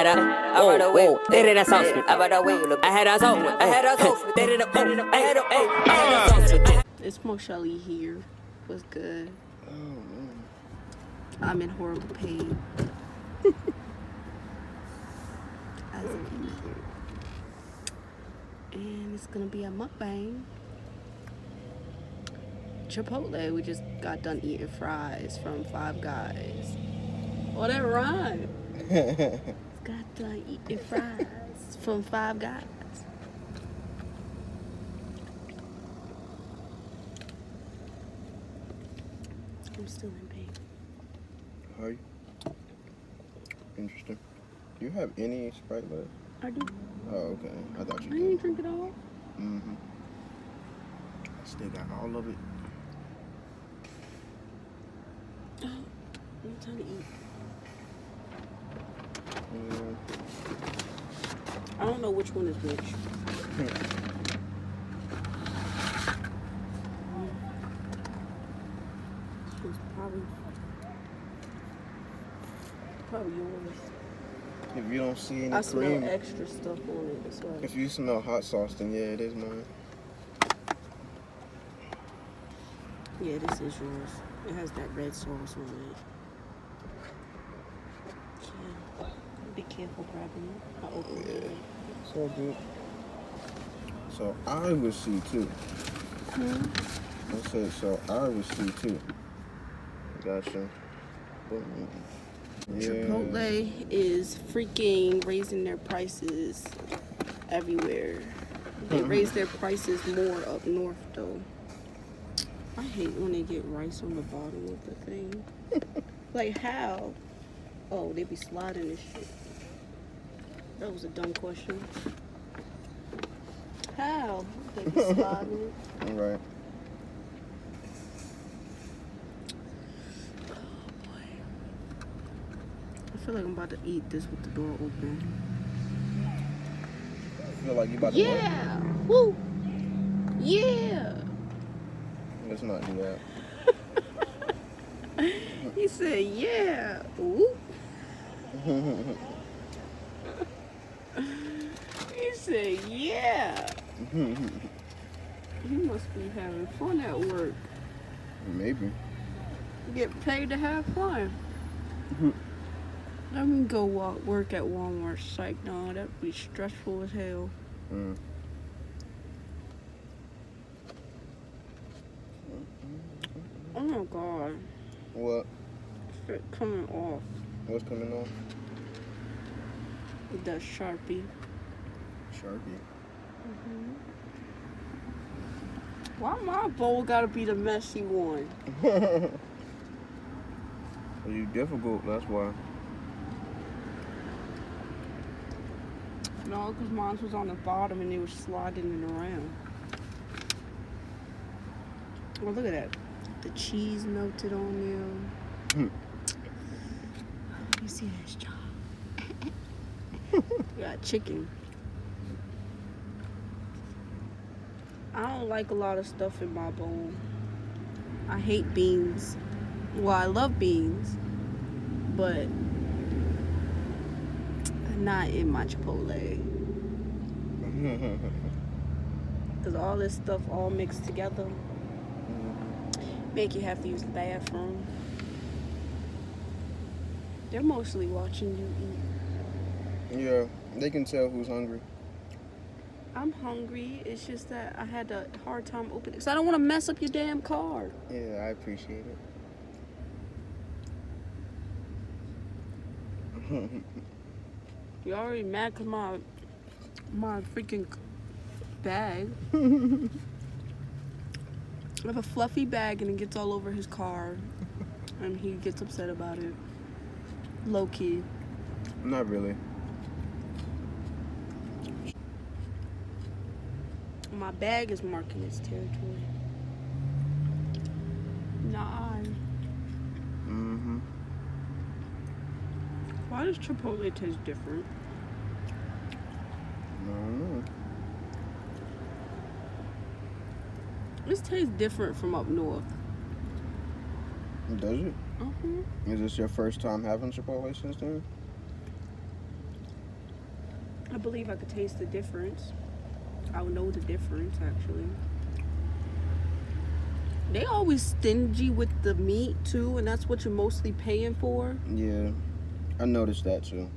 had a, whoa, they did a sauce with I had a sauce with, they did a, I had a sauce with. It's Mochelly here. What's good? I'm in horrible pain. As of now. And it's gonna be a mukbang. Chipotle, we just got done eating fries from Five Guys. Oh, that rhyme. Got done eating fries from Five Guys. I'm still in pain. Are you? Interesting. Do you have any Sprite left? I do. Oh, okay. I thought you I did. didn't drink it all. Mm-hmm. I still got all of it. I'm trying to eat. I don't know which one is which. This one's probably yours. If you don't see any I cream, smell extra stuff on it. That's why. if you smell hot sauce, then yeah, it is mine. Yeah, this is yours. It has that red sauce on it. Yeah. Be careful grabbing it. I opened it. It's all good. So I was C2. I said, so I was C2. Gotcha. Yeah. Chipotle is freaking raising their prices everywhere. They raise their prices more up north though. I hate when they get rice on the bottom of the thing. Like how? Oh, they be sliding this shit. That was a dumb question. How? They be sliding it. All right. I feel like I'm about to eat this with the door open. I feel like you about to Yeah! Woo! Yeah! Let's not do that. He said, yeah! Woo! He said, yeah! You must be having fun at work. Maybe. Get paid to have fun. Let me go work at Walmart. Psych, no, that'd be stressful as hell. Oh my god. What? Shit coming off. What's coming on? That Sharpie. Sharpie. Why my bowl gotta be the messy one? Well, you difficult, that's why. No, because mine was on the bottom and they were sliding it around. Well, look at that. The cheese melted on there. You see this job? We got chicken. I don't like a lot of stuff in my bowl. I hate beans. Well, I love beans, but not in my Chipotle. Because all this stuff all mixed together make you have to use the bathroom. They're mostly watching you eat. Yeah, they can tell who's hungry. I'm hungry. It's just that I had a hard time opening it. Because I don't want to mess up your damn car. Yeah, I appreciate it. You already mad because my freaking bag. I have a fluffy bag and it gets all over his car. And he gets upset about it. Low key. Not really. My bag is marking its territory. Not I. Why does Chipotle taste different? I don't know. This tastes different from up north. Does it? Is this your first time having Chipotle since then? I believe I could taste the difference. I would know the difference, actually. They always stingy with the meat, too, and that's what you're mostly paying for. Yeah, I noticed that, too.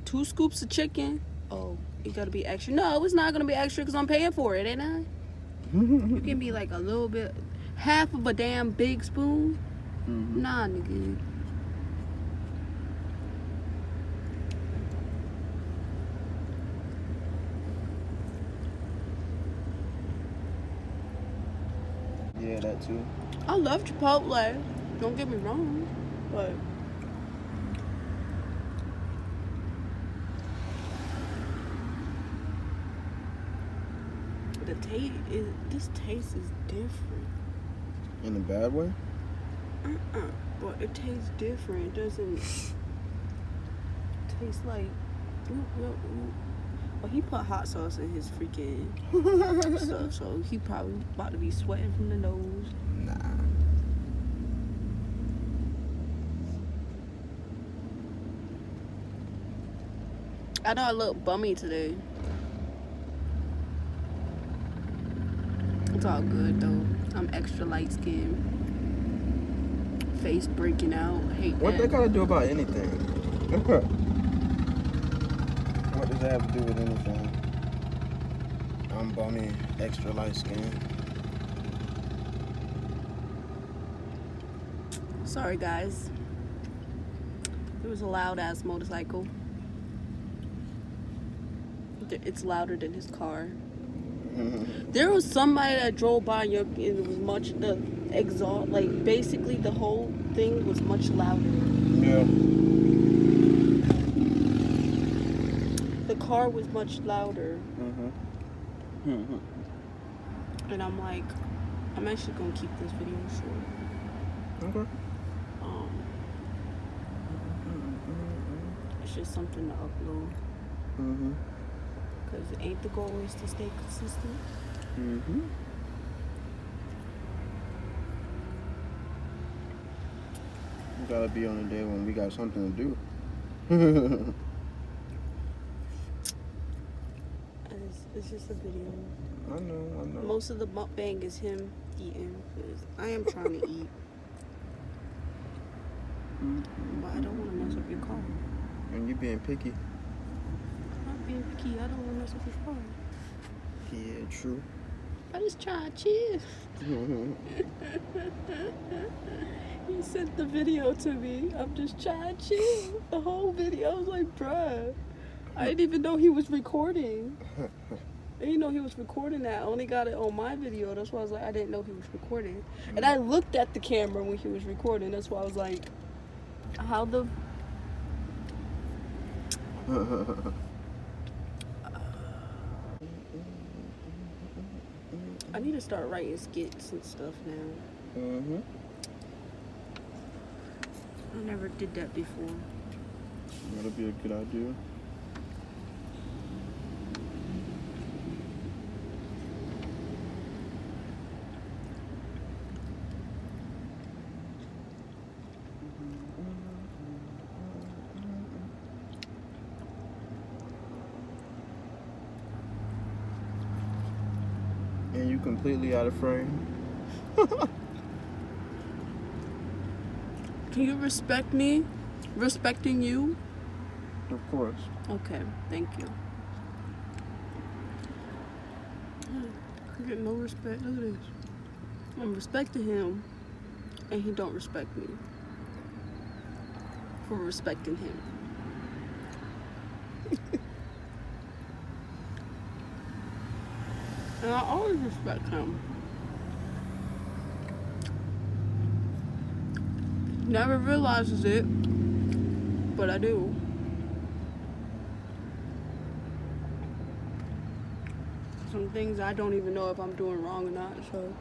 2 scoops of chicken. Oh, it gotta be extra. No, it's not gonna be extra because I'm paying for it, ain't I? You can be like a little bit, half of a damn big spoon. Nah, nigga. Yeah, that too. I love Chipotle. Don't get me wrong, but the taste is. This taste is different. In a bad way? But it tastes different. It doesn't taste like. Well, he put hot sauce in his freaking stuff, so he probably about to be sweating from the nose. Nah. I know I look bummy today. It's all good though. I'm extra light skinned. Face breaking out. Hate What that. they gotta do about anything? What does that have to do with anything? I'm bummy, extra light skin. Sorry guys. It was a loud ass motorcycle. It's louder than his car. There was somebody that drove by and it was the exhaust, like basically the whole thing was much louder. Yeah. The car was much louder. And I'm like, I'm actually gonna keep this video short. Okay. It's just something to upload. Because ain't the goal is to stay consistent. We gotta be on a day when we got something to do. It's just a video. I know. Most of the mukbang is him eating. Because I am trying to eat. But I don't want to mess up your car. And you being picky. I'm not being picky. I don't want to mess up your car. Yeah, true. I just trying to chill. He sent the video to me. I'm just trying to chill. The whole video. I was like, bruh. I didn't even know he was recording. I didn't know he was recording that. I only got it on my video. That's why I was like, I didn't know he was recording. And I looked at the camera when he was recording. That's why I was like, how the... I need to start writing skits and stuff now. I never did that before. That'll be a good idea. And you completely out of frame. Can you respect me? Respecting you? Of course. Okay, thank you. I get no respect. Look at this. I'm respecting him, and he don't respect me for respecting him. And I always respect him. Never realizes it, but I do. Some things I don't even know if I'm doing wrong or not, so.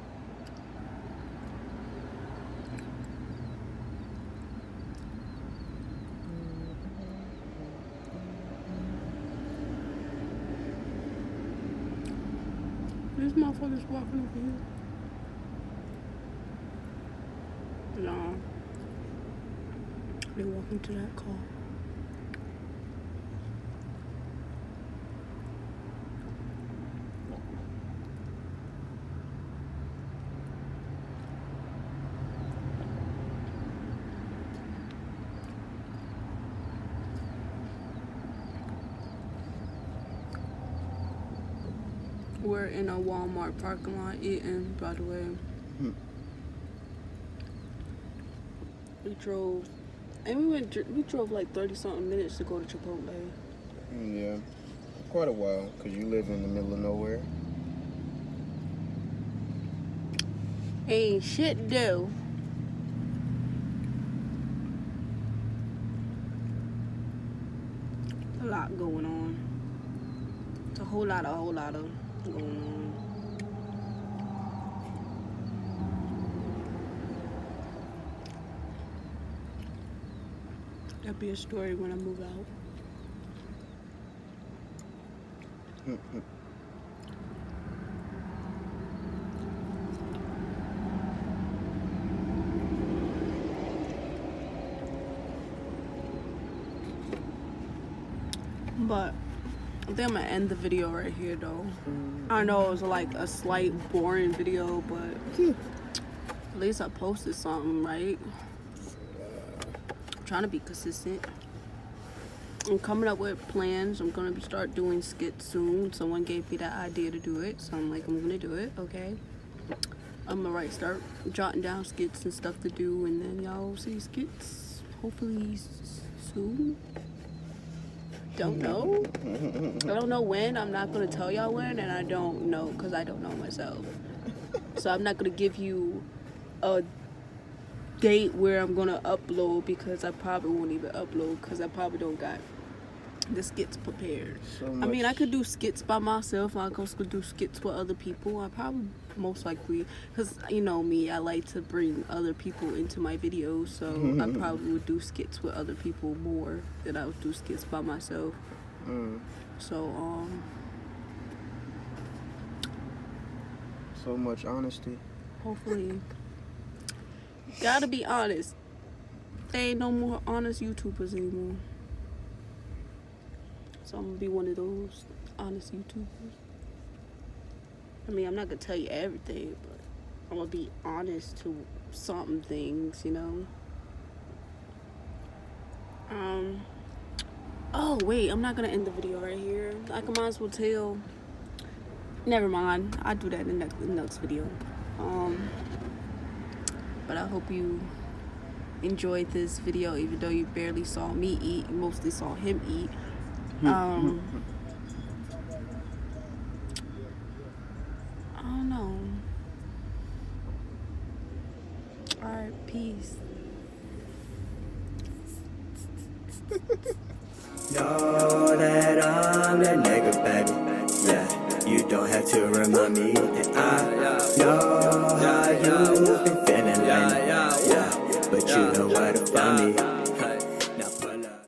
This motherfucker's walking over here. No. They walking to that car. We're in a Walmart parking lot eating, by the way. We drove, and we drove like 30-something minutes to go to Chipotle. Yeah, quite a while, because you live in the middle of nowhere. Ain't shit to do. A lot going on. It's a whole lot of going on. That'll be a story when I move out. But I think I'm gonna end the video right here though. I know it was like a slight boring video, but at least I posted something, right? I'm trying to be consistent. I'm coming up with plans. I'm gonna start doing skits soon. Someone gave me that idea to do it, so I'm like, I'm gonna do it, okay? I'm gonna start jotting down skits and stuff to do, and then y'all see skits hopefully soon. Don't know. I don't know when. I'm not gonna tell y'all when, and I don't know because I don't know myself. So I'm not gonna give you a date where I'm gonna upload, because I probably won't even upload because I probably don't got the skits prepared. I mean, I could do skits by myself. I could do skits with other people. I probably most likely, because you know me, I like to bring other people into my videos, so I probably would do skits with other people more than I would do skits by myself. So so much honesty. Hopefully. Gotta be honest. There ain't no more honest YouTubers anymore. So I'm gonna be one of those honest YouTubers. I mean, I'm not gonna tell you everything, but I'm gonna be honest to some things, you know. Oh wait, I'm not gonna end the video right here. I might as well tell. Never mind. I'll do that in the next video. But I hope you enjoyed this video, even though you barely saw me eat. You mostly saw him eat. I don't know. Alright, peace. Know that I'm that nigga, baby. Yeah, you don't have to remind me. And I know how you've been feeling lately. Yeah, but you